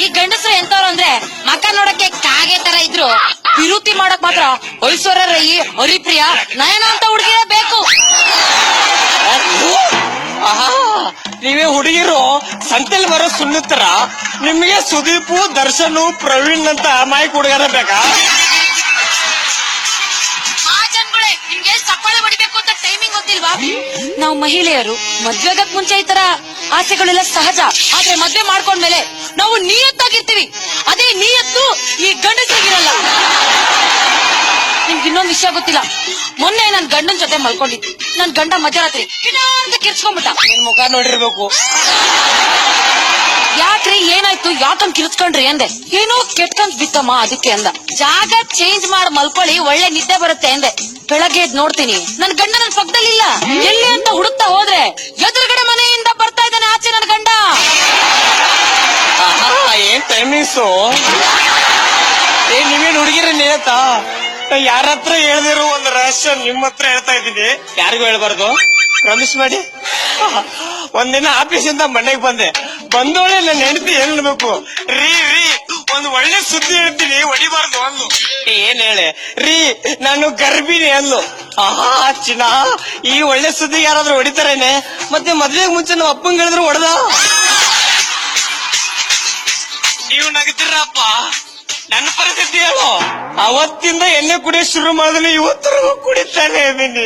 ಈ ಗಂಡಸರು ಎಂತವ್ರು ಅಂದ್ರೆ ಮಕ್ಕ ನೋಡಕ್ಕೆ ಕಾಗೆ ತರ ಇದ್ರು ವಿರುತಿ ಮಾಡಕ್ ಮಾತ್ರ ಐಶ್ವರ್ಯ ರೈ, ಹರಿಪ್ರಿಯ, ನಯನ ಅಂತ ಹುಡುಗಿರೇ ಬೇಕು. ನೀವೇ ಹುಡುಗಿರು ಸಂತೆಲ್ ಬರೋ ಸುಣ್ಣುತ್ತರ, ನಿಮ್ಗೆ ಸುದೀಪು, ದರ್ಶನ್, ಪ್ರವೀಣ್ ಅಂತ ಮಾಯಿಕ್ ಹುಡುಗರ ಬೇಕಾ? ನಿಮ್ಗೆ ಚಪ್ಪಾಳೆ ಹೊಡಿಬೇಕು ಅಂತ ಟೈಮಿಂಗ್ ಗೊತ್ತಿಲ್ವಾ? ನಾವು ಮಹಿಳೆಯರು ಮದ್ವೆಗಕ್ ಮುಂಚೆ ಈ ತರ ಆಸೆಗಳೆಲ್ಲ ಸಹಜ. ಆದ್ರೆ ಮದ್ವೆ ಮಾಡ್ಕೊಂಡ್ಮೇಲೆ ನಾವು ನಿಯತ್ತಾಗಿರ್ತೀವಿ. ಅದೇ ನಿಯತ್ತು ಈ ಗಂಡಸರಿಗಿರಲ್ಲ. ನಿಮ್ಗೆ ಇನ್ನೊಂದು ವಿಷಯ ಗೊತ್ತಿಲ್ಲ. ಮೊನ್ನೆ ನನ್ ಗಂಡನ್ ಜೊತೆ ಮಲ್ಕೊಂಡಿದ್ದೆ. ನನ್ ಗಂಡ ಮಧ್ಯರಾತ್ರಿ ಅಂತ ಕಿರ್ಚ್ಕೊಂಡ್ಬಿಟ್ಟ. ನಿನ್ ಮುಖ ನೋಡಿರ್ಬೇಕು. ಯಾಕ್ರಿ ಏನಾಯ್ತು, ಯಾಕಂದ್ ಕಿರ್ಚ್ಕೊಂಡ್ರಿ ಅಂದೆ. ಏನೋ ಕೆಟ್ಕಂದ್ ಬಿತ್ತಮ್ಮ ಅದಕ್ಕೆ ಅಂದ. ಜಾಗ ಚೇಂಜ್ ಮಾಡಿ ಮಲ್ಕೊಳ್ಳಿ, ಒಳ್ಳೆ ನಿದ್ದೆ ಬರುತ್ತೆ ಅಂದೆ. ಬೆಳಗ್ಗೆ ಎದ್ದು ನೋಡ್ತೀನಿ ನನ್ ಗಂಡ ನನ್ ಪಕ್ಕದಲ್ಲಿಲ್ಲ. ಎಲ್ಲಿ ಅಂತ ಹುಡುಕ್ತಾ ಹೋದ್ರೆ ಎದುರುಗಡೆ ಮನೆಯಿಂದ ಬರ್ತಾ ಇದ್ದಾನೆ ಆಚೆ ನನ್ ಗಂಡ. ಏನ್ ಟೈಮಿಂಗ್ಸು? ನೀವೇನ್ ಹುಡುಗಿರ ನೇತಾ? ಯಾರ ಹತ್ರ ಹೇಳ್ದಿರೋ ಒಂದು ರಹಸ್ಯ ನಿಮ್ಮ ಹತ್ರ ಹೇಳ್ತಾ ಇದ್ದೀನಿ. ಯಾರಿಗೂ ಹೇಳ್ಬಾರ್ದು, ಪ್ರಾಮಿಸ್ ಮಾಡಿ. ಒಂದಿನ ಆಫೀಸಿಂದ ಮನೆಗೆ ಬಂದೋಳೆ ನನ್ನ ಹೆಂಡತಿ ಏನ್ ಹೇಳ್ಬೇಕು, ರೀ ಒಂದು ಒಳ್ಳೆ ಸುದ್ದಿ ಹೇಳ್ತೀನಿ ಹೊಡಿಬಾರ್ದು ಅಂದ್ಲು. ಏನ್ ಹೇಳೆ ರೀ, ನಾನು ಗರ್ಭಿಣಿ ಅಂದ್ಲು. ಚಿನ್ನ, ಈ ಒಳ್ಳೆ ಸುದ್ದಿ ಯಾರಾದ್ರೂ ಹೊಡಿತಾರೇನೆ? ಮತ್ತೆ ಮದ್ವೆಗೆ ಮುಂಚೆ ನಾವು ಅಪ್ಪಂಗ್ ಹೇಳಿದ್ರು ಹೊಡೆದ. ನೀವು ನಗ್ತೀರಪ್ಪ, ನನ್ನ ಪರಿಸ್ಥಿತಿ ಹೇಳು. ಅವತ್ತಿಂದ ಎಣ್ಣೆ ಕುಡಿಯೋ ಶುರು ಮಾಡಿದ್ರೆ ಇವತ್ತರೆಗೂ ಕುಡಿತಾನೆ ಇದ್ದೀನಿ.